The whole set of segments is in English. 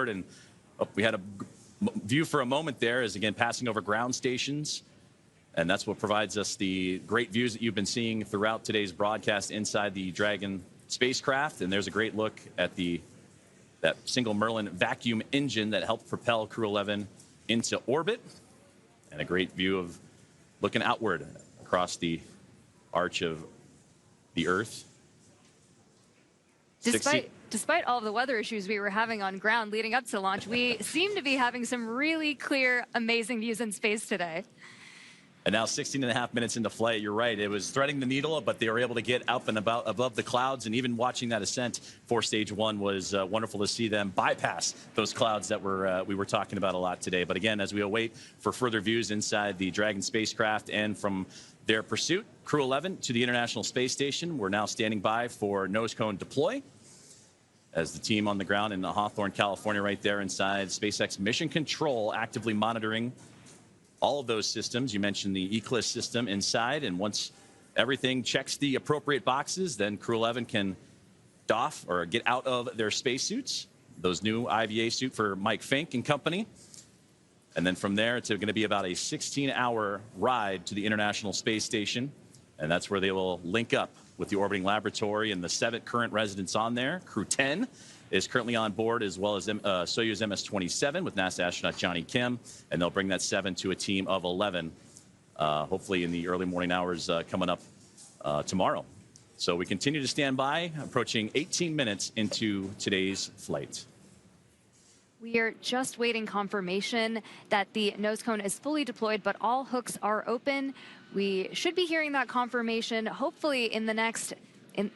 And we had a view for a moment there as, again, passing over ground stations. And that's what provides us the great views that you've been seeing throughout today's broadcast inside the Dragon spacecraft. And there's a great look at that single Merlin vacuum engine that helped propel Crew-11 into orbit. And a great view of looking outward across the arch of the Earth. Despite all of the weather issues we were having on ground leading up to launch, we seem to be having some really clear, amazing views in space today. And now 16.5 minutes into flight, you're right. It was threading the needle, but they were able to get up and about above the clouds. And even watching that ascent for stage one was wonderful to see them bypass those clouds that we were talking about a lot today. But again, as we await for further views inside the Dragon spacecraft and from their pursuit, Crew-11 to the International Space Station, we're now standing by for nose cone deploy as the team on the ground in Hawthorne, California, right there inside SpaceX Mission Control, actively monitoring all of those systems. You mentioned the Eclipse system inside, and once everything checks the appropriate boxes, then Crew-11 can doff or get out of their spacesuits, those new IVA suit for Mike Fink and company. And then from there, it's going to be about a 16-hour ride to the International Space Station, and that's where they will link up with the orbiting laboratory and the 7 current residents on there. Crew-10 is currently on board, as well as Soyuz MS-27 with NASA astronaut Johnny Kim, and they'll bring that 7 to a team of 11, hopefully in the early morning hours coming up tomorrow. So we continue to stand by, approaching 18 minutes into today's flight. We are just waiting confirmation that the nose cone is fully deployed, but all hooks are open. We should be hearing that confirmation hopefully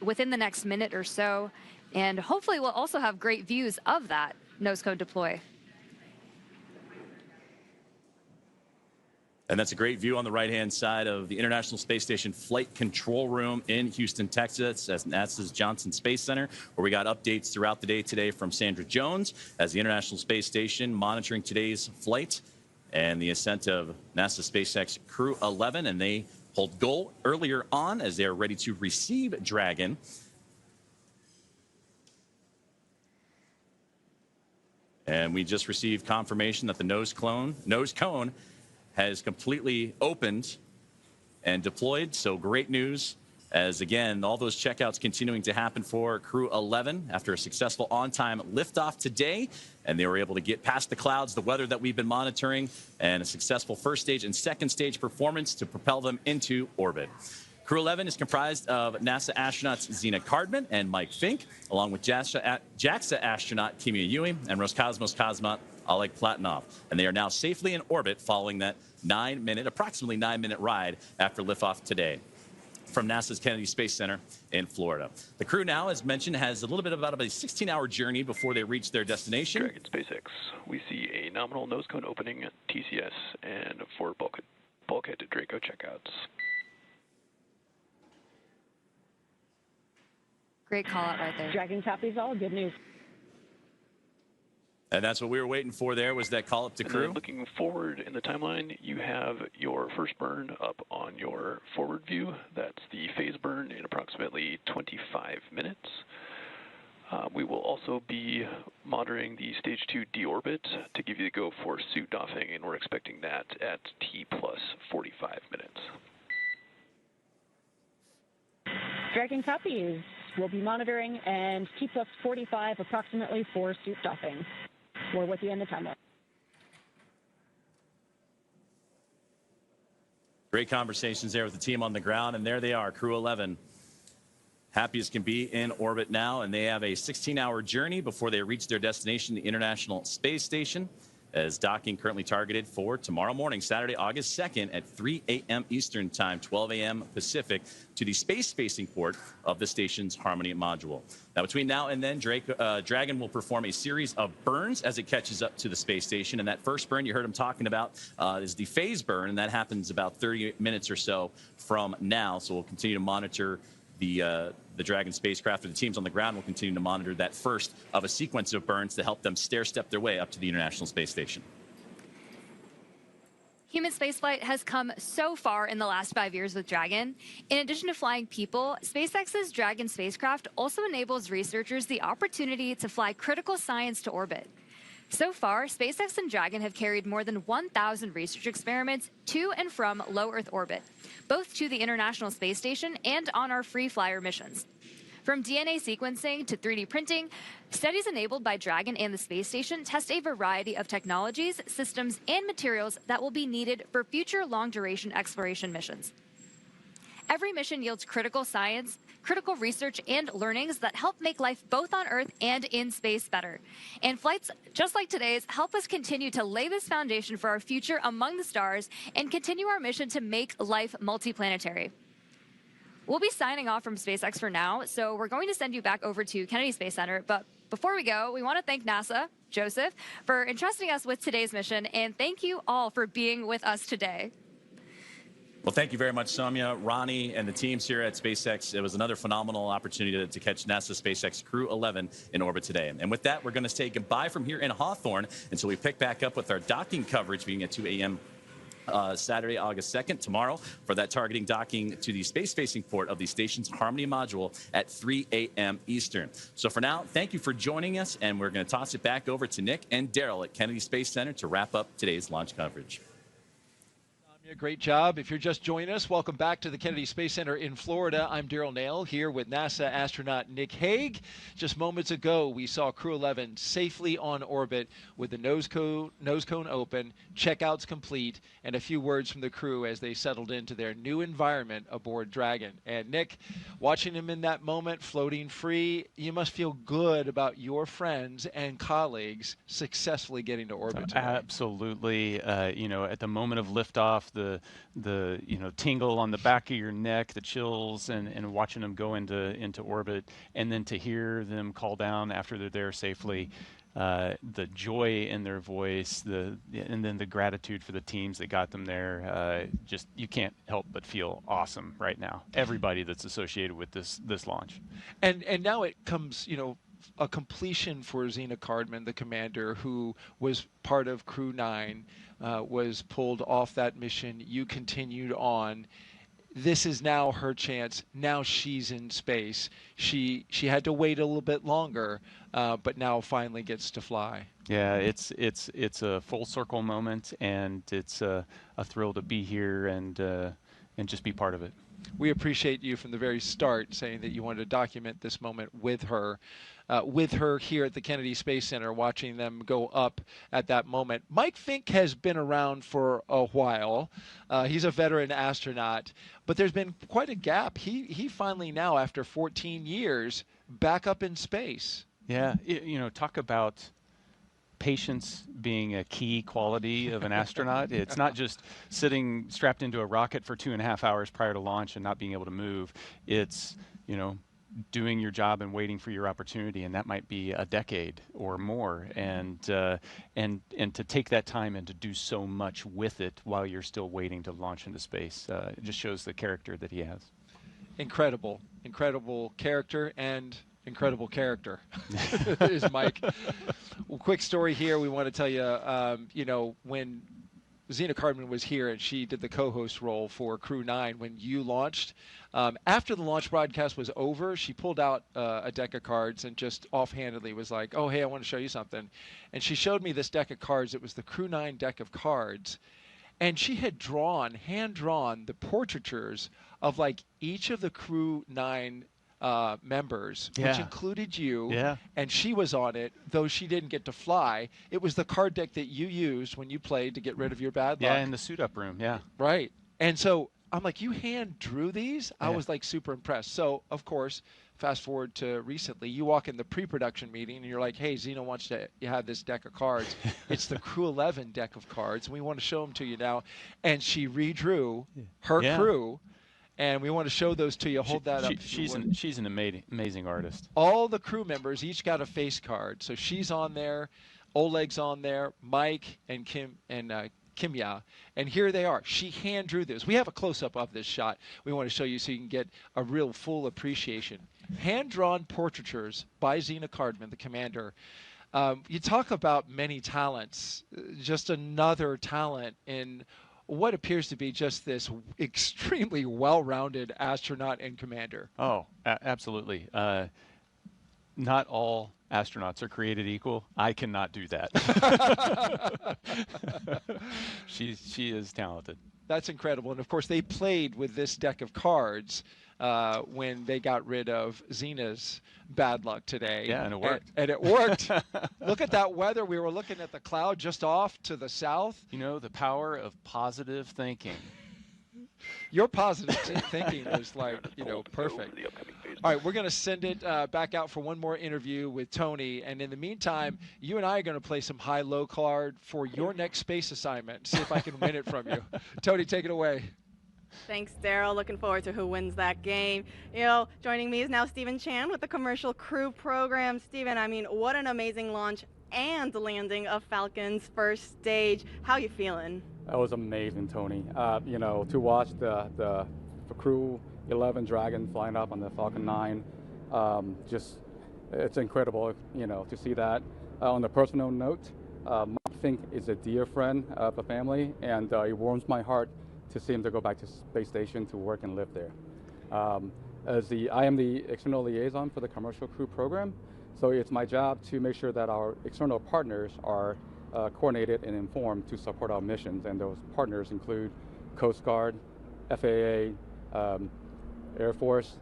within the next minute or so. And hopefully we'll also have great views of that nose cone deploy. And that's a great view on the right-hand side of the International Space Station Flight Control Room in Houston, Texas, at NASA's Johnson Space Center, where we got updates throughout the day today from Sandra Jones as the International Space Station monitoring today's flight and the ascent of NASA SpaceX Crew-11. And they pulled go earlier on as they're ready to receive Dragon. And we just received confirmation that the nose cone has completely opened and deployed. So great news, as again, all those checkouts continuing to happen for Crew-11 after a successful on-time liftoff today. And they were able to get past the clouds, the weather that we've been monitoring, and a successful first stage and second stage performance to propel them into orbit. Crew-11 is comprised of NASA astronauts Zena Cardman and Mike Fink, along with JAXA astronaut Kimia Ewing and Roscosmos cosmonaut Oleg Platonov. And they are now safely in orbit following that approximately 9-minute ride after liftoff today from NASA's Kennedy Space Center in Florida. The crew now, as mentioned, has a little bit about a 16-hour journey before they reach their destination. Dragon SpaceX, we see a nominal nose cone opening at TCS and forward bulkhead to Draco checkouts. Great call out right there. Dragon copies all. Good news. And that's what we were waiting for there, was that call up to crew. Looking forward in the timeline, you have your first burn up on your forward view. That's the phase burn in approximately 25 minutes. We will also be monitoring the stage 2 deorbit to give you the go for suit doffing, and we're expecting that at T plus 45 minutes. Dragon copies. We'll be monitoring, and T plus 45 approximately for suit doffing. We're with you in the timeline. Great conversations there with the team on the ground, and there they are, Crew-11. Happy as can be in orbit now, and they have a 16-hour journey before they reach their destination, the International Space Station, as docking currently targeted for tomorrow morning, Saturday, August 2nd at 3 a.m. Eastern Time, 12 a.m. Pacific, to the space-facing port of the station's Harmony module. Now, between now and then, Dragon will perform a series of burns as it catches up to the space station. And that first burn you heard him talking about is the phase burn, and that happens about 30 minutes or so from now. So we'll continue to monitor the Dragon spacecraft, or the teams on the ground will continue to monitor that first of a sequence of burns to help them stair-step their way up to the International Space Station. Human spaceflight has come so far in the last 5 years with Dragon. In addition to flying people, SpaceX's Dragon spacecraft also enables researchers the opportunity to fly critical science to orbit. So far, SpaceX and Dragon have carried more than 1,000 research experiments to and from low Earth orbit, both to the International Space Station and on our free flyer missions. From DNA sequencing to 3D printing, studies enabled by Dragon and the space station test a variety of technologies, systems, and materials that will be needed for future long-duration exploration missions. Every mission yields critical science, critical research, and learnings that help make life both on Earth and in space better. And flights just like today's help us continue to lay this foundation for our future among the stars and continue our mission to make life multiplanetary. We'll be signing off from SpaceX for now, so we're going to send you back over to Kennedy Space Center. But before we go, we want to thank NASA, Joseph, for entrusting us with today's mission, and thank you all for being with us today. Well, thank you very much, Soumya, Ronnie, and the teams here at SpaceX. It was another phenomenal opportunity to catch NASA SpaceX Crew-11 in orbit today. And with that, we're going to say goodbye from here in Hawthorne until we pick back up with our docking coverage beginning at 2 a.m. Saturday, August 2nd, tomorrow, for that targeting docking to the space-facing port of the station's Harmony module at 3 a.m. Eastern. So for now, thank you for joining us, and we're going to toss it back over to Nick and Daryl at Kennedy Space Center to wrap up today's launch coverage. Great job. If you're just joining us, welcome back to the Kennedy Space Center in Florida. I'm Daryl Nail here with NASA astronaut Nick Hague. Just moments ago, we saw Crew-11 safely on orbit with the nose cone open, checkouts complete, and a few words from the crew as they settled into their new environment aboard Dragon. And Nick, watching him in that moment, floating free, you must feel good about your friends and colleagues successfully getting to orbit today. Absolutely. You know, at the moment of liftoff, the tingle on the back of your neck, the chills, and watching them go into orbit, and then to hear them call down after they're there safely, the joy in their voice, and then the gratitude for the teams that got them there. Just you can't help but feel awesome right now. Everybody that's associated with this launch. And now it comes, a completion for Zena Cardman, the commander, who was part of Crew-9, was pulled off that mission. You continued on. This is now her chance. Now she's in space. She had to wait a little bit longer, but now finally gets to fly. Yeah, it's a full circle moment, and it's a thrill to be here and just be part of it. We appreciate you from the very start saying that you wanted to document this moment with her here at the Kennedy Space Center, watching them go up at that moment. Mike Fink has been around for a while. He's a veteran astronaut, but there's been quite a gap. He finally now, after 14 years, back up in space. Yeah, talk about patience being a key quality of an astronaut. It's not just sitting strapped into a rocket for 2.5 hours prior to launch and not being able to move. It's, doing your job and waiting for your opportunity, and that might be a decade or more. And to take that time and to do so much with it while you're still waiting to launch into space, it just shows the character that he has. Incredible Character and incredible character is Mike. Well, quick story here. We want to tell you, when Zena Cardman was here and she did the co-host role for Crew-9 when you launched. After the launch broadcast was over, she pulled out a deck of cards and just offhandedly was like, oh, hey, I want to show you something. And she showed me this deck of cards. It was the Crew-9 deck of cards. And she had hand-drawn the portraitures of each of the Crew-9 members, which included you, and she was on it, though she didn't get to fly. It was the card deck that you used when you played to get rid of your bad luck. Yeah, in the suit-up room, yeah. Right. And so I'm like, you hand drew these? I was super impressed. So, of course, fast forward to recently, you walk in the pre-production meeting and you're like, hey, Zena wants to have this deck of cards. It's the Crew-11 deck of cards, and we want to show them to you now. And she redrew her crew. And we want to show those to you. Hold that up. She's an amazing artist. All the crew members each got a face card. So she's on there, Oleg's on there, Mike and Kim and Kimya. And here they are. She hand drew this. We have a close-up of this shot. We want to show you so you can get a real full appreciation. Hand-drawn portraitures by Zena Cardman, the commander. You talk about many talents. Just another talent in what appears to be just this extremely well-rounded astronaut and commander. Oh, absolutely. not all astronauts are created equal. I cannot do that. She is talented. That's incredible. And of course, they played with this deck of cards when they got rid of Zena's bad luck today. Yeah, and it worked. And it worked. Look at that weather. We were looking at the cloud just off to the south. You know, the power of positive thinking. Your positive thinking was like, you know, perfect. All right, we're going to send it back out for one more interview with Tony. And in the meantime, you and I are going to play some high-low card for your next space assignment. See if I can win it from you. Tony, take it away. Thanks, Daryl. Looking forward to who wins that game. You know, joining me is now Stephen Chan with the Commercial Crew program. Stephen, I mean, what an amazing launch and landing of Falcon's first stage. How you feeling? That was amazing, Tony. You know, to watch the Crew-11 Dragon flying up on the Falcon 9, just it's incredible, you know, to see that. On a personal note, Mark Fink is a dear friend of the family, and it warms my heart to see him to go back to space station to work and live there. I am the external liaison for the Commercial Crew program, so it's my job to make sure that our external partners are coordinated and informed to support our missions, and those partners include Coast Guard, FAA, Air Force,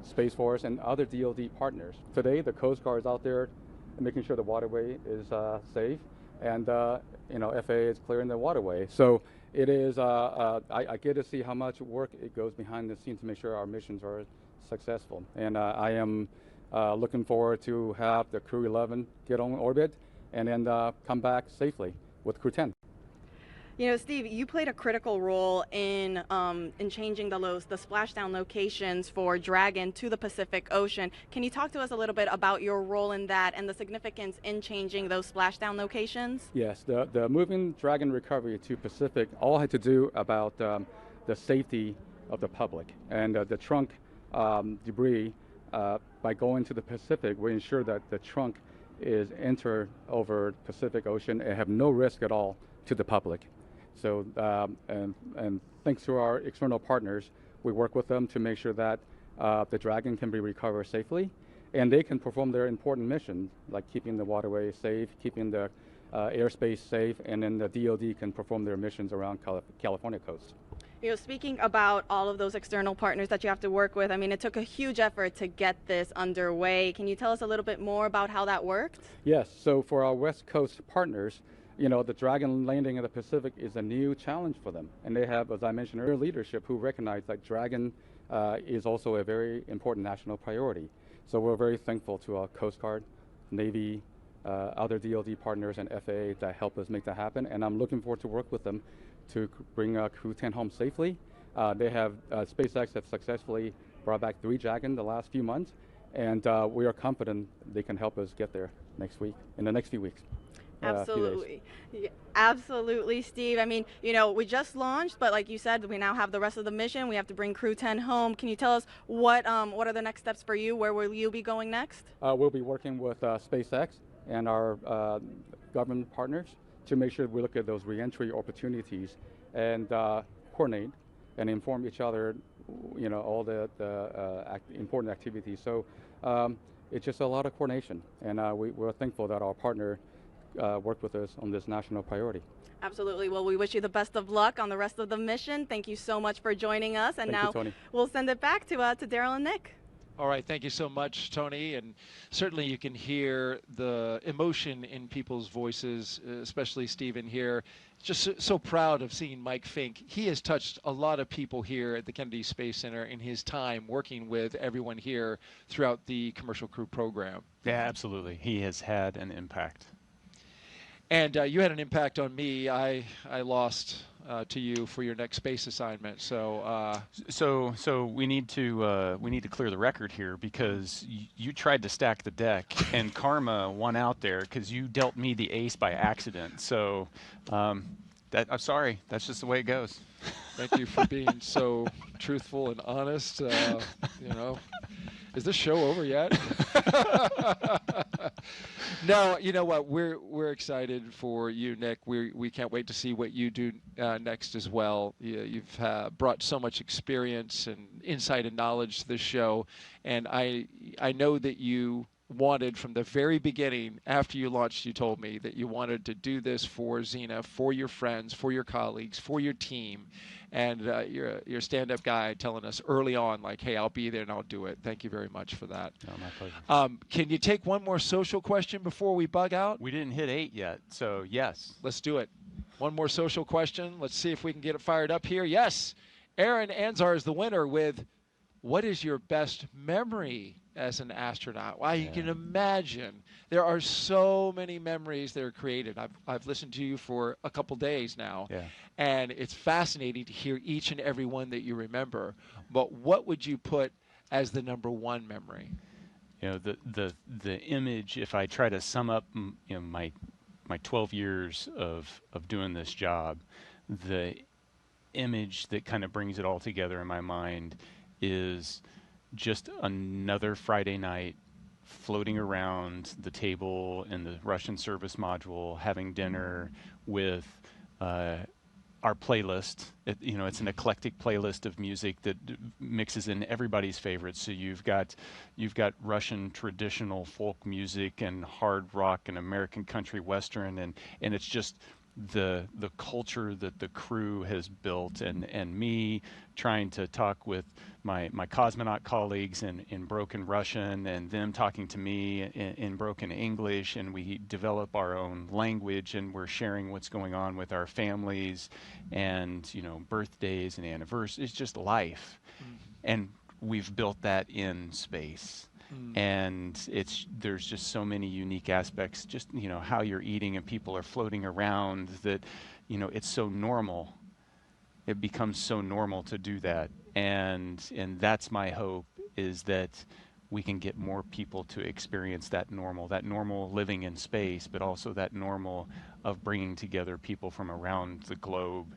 Space Force, and other DoD partners. Today, the Coast Guard is out there making sure the waterway is safe, and you know, FAA is clearing the waterway. So it is. I get to see how much work it goes behind the scenes to make sure our missions are successful, and I am looking forward to have the Crew-11 get on orbit and then come back safely with Crew-10. You know, Steve, you played a critical role in changing the splashdown locations for Dragon to the Pacific Ocean. Can you talk to us a little bit about your role in that and the significance in changing those splashdown locations? Yes, the moving Dragon recovery to Pacific all had to do about the safety of the public, and the trunk debris. By going to the Pacific, we ensure that the trunk is entered over Pacific Ocean and have no risk at all to the public. So, and thanks to our external partners, we work with them to make sure that the Dragon can be recovered safely, and they can perform their important missions, like keeping the waterway safe, keeping the airspace safe, and then the DoD can perform their missions around California coast. You know, speaking about all of those external partners that you have to work with, I mean, it took a huge effort to get this underway. Can you tell us a little bit more about how that worked? Yes, so for our West Coast partners, you know, the Dragon landing in the Pacific is a new challenge for them. And they have, as I mentioned earlier, leadership who recognize that Dragon is also a very important national priority. So we're very thankful to our Coast Guard, Navy, other DoD partners, and FAA that help us make that happen. And I'm looking forward to work with them to bring Crew-10 home safely. They have, SpaceX have successfully brought back 3 Dragon the last few months, and we are confident they can help us get there next week, in the next few weeks. Absolutely. Yeah, absolutely, Steve. I mean, you know, we just launched, but like you said, we now have the rest of the mission. We have to bring Crew-10 home. Can you tell us what are the next steps for you? Where will you be going next? We'll be working with SpaceX and our government partners to make sure we look at those reentry opportunities and coordinate and inform each other, you know, all the important activities. So it's just a lot of coordination, and we're thankful that our partner worked with us on this national priority. Absolutely. Well, we wish you the best of luck on the rest of the mission. Thank you so much for joining us. And Thank you, Tony. We'll send it back to Daryl and Nick. All right, thank you so much, Tony. And certainly you can hear the emotion in people's voices, especially Stephen here. Just so proud of seeing Mike Fink. He has touched a lot of people here at the Kennedy Space Center in his time working with everyone here throughout the Commercial Crew program. Yeah, absolutely. He has had an impact. And you had an impact on me. I lost to you for your next space assignment. So so we need to clear the record here, because you tried to stack the deck and karma won out there because you dealt me the ace by accident. So I'm sorry. That's just the way it goes. Thank you for being so truthful and honest. You know. Is this show over yet? No, you know what? We're excited for you, Nick. We can't wait to see what you do next as well. You've brought so much experience and insight and knowledge to this show, and I know that you wanted from the very beginning, after you launched, you told me that you wanted to do this for Xena, for your friends, for your colleagues, for your team. And you're a stand-up guy telling us early on, like, hey, I'll be there and I'll do it. Thank you very much for that. No, my pleasure. Can you take one more social question before we bug out? We didn't hit 8 yet, so yes. Let's do it. One more social question. Let's see if we can get it fired up here. Yes, Aaron Anzar is the winner with, what is your best memory as an astronaut? Well, you can imagine there are so many memories that are created. I've listened to you for a couple days now, and it's fascinating to hear each and every one that you remember. But what would you put as the number one memory? You know, the image, if I try to sum up my 12 years of doing this job, the image that kind of brings it all together in my mind is just another Friday night floating around the table in the Russian service module, having dinner with our playlist. It's an eclectic playlist of music that mixes in everybody's favorites. So you've got Russian traditional folk music and hard rock and American country western, and it's just the culture that the crew has built, and me trying to talk with my cosmonaut colleagues in broken Russian, and them talking to me in broken English, and we develop our own language, and we're sharing what's going on with our families, and birthdays and anniversaries. It's just life, and we've built that in space. And there's just so many unique aspects, just how you're eating and people are floating around, that it's so normal. It becomes so normal to do that, and that's my hope, is that we can get more people to experience that normal living in space, but also that normal of bringing together people from around the globe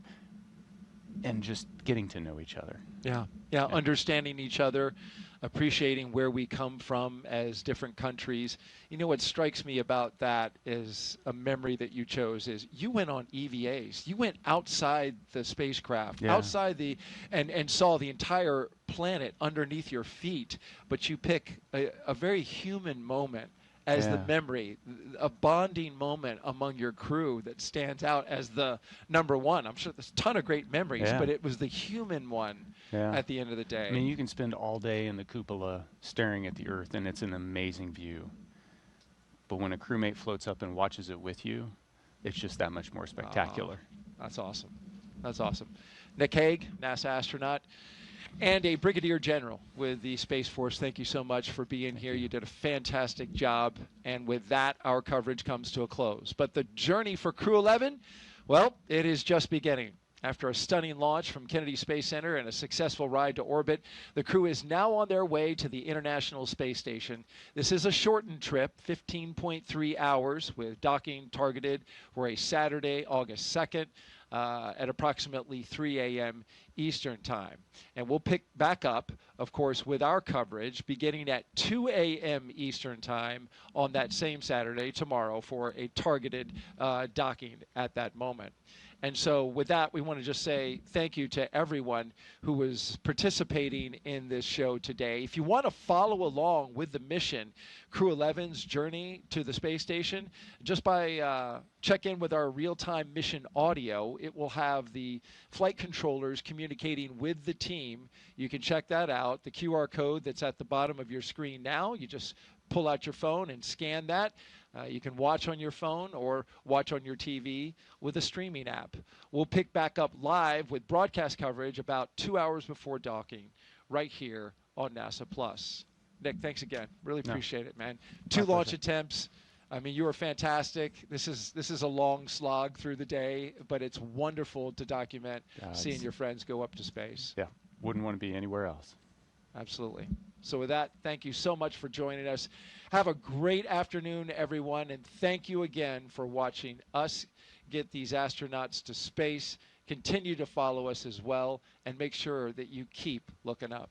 and just getting to know each other. Yeah, understanding each other, appreciating where we come from as different countries. What strikes me about that is a memory that you chose is you went on EVAs. You went outside the spacecraft, outside and saw the entire planet underneath your feet, but you pick a very human moment as the memory, a bonding moment among your crew that stands out as the number one. I'm sure there's a ton of great memories, but it was the human one at the end of the day. I mean, you can spend all day in the cupola staring at the Earth, and it's an amazing view. But when a crewmate floats up and watches it with you, it's just that much more spectacular. That's awesome. That's awesome. Nick Hague, NASA astronaut, and a brigadier general with the Space Force. Thank you so much for being here. You did a fantastic job. And with that, our coverage comes to a close. But the journey for Crew-11, well, it is just beginning. After a stunning launch from Kennedy Space Center and a successful ride to orbit, the crew is now on their way to the International Space Station. This is a shortened trip, 15.3 hours, with docking targeted for a Saturday, August 2nd. At approximately 3 a.m. Eastern Time. And we'll pick back up, of course, with our coverage beginning at 2 a.m. Eastern Time on that same Saturday, tomorrow, for a targeted docking at that moment. And so with that, we want to just say thank you to everyone who was participating in this show today. If you want to follow along with the mission, Crew-11's journey to the space station, just by check in with our real-time mission audio. It will have the flight controllers communicating with the team. You can check that out. The QR code that's at the bottom of your screen now, you just pull out your phone and scan that. You can watch on your phone or watch on your TV with a streaming app. We'll pick back up live with broadcast coverage about 2 hours before docking right here on NASA Plus. Nick, thanks again. Really appreciate it, man. 2 launch attempts. I mean, you were fantastic. This is a long slog through the day, but it's wonderful to document seeing your friends go up to space. Yeah, wouldn't want to be anywhere else. Absolutely. So with that, thank you so much for joining us. Have a great afternoon, everyone, and thank you again for watching us get these astronauts to space. Continue to follow us as well, and make sure that you keep looking up.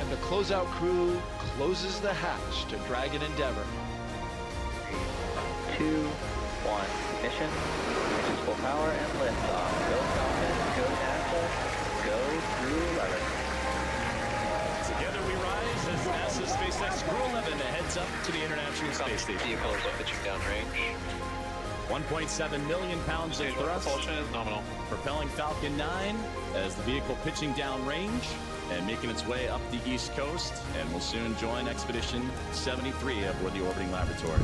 And the closeout crew closes the hatch to Dragon Endeavour. 3, 2, 1. Ignition. Ignition's full power and liftoff. Go Falcon, go NASA, go Crew-11. Together we rise as NASA's SpaceX Crew-11 heads up to the International Space Station. Vehicle is pitching downrange. 1.7 million pounds of thrust. Propulsion is nominal. Propelling Falcon 9 as the vehicle pitching downrange and making its way up the East Coast, and will soon join Expedition 73 aboard the orbiting laboratory.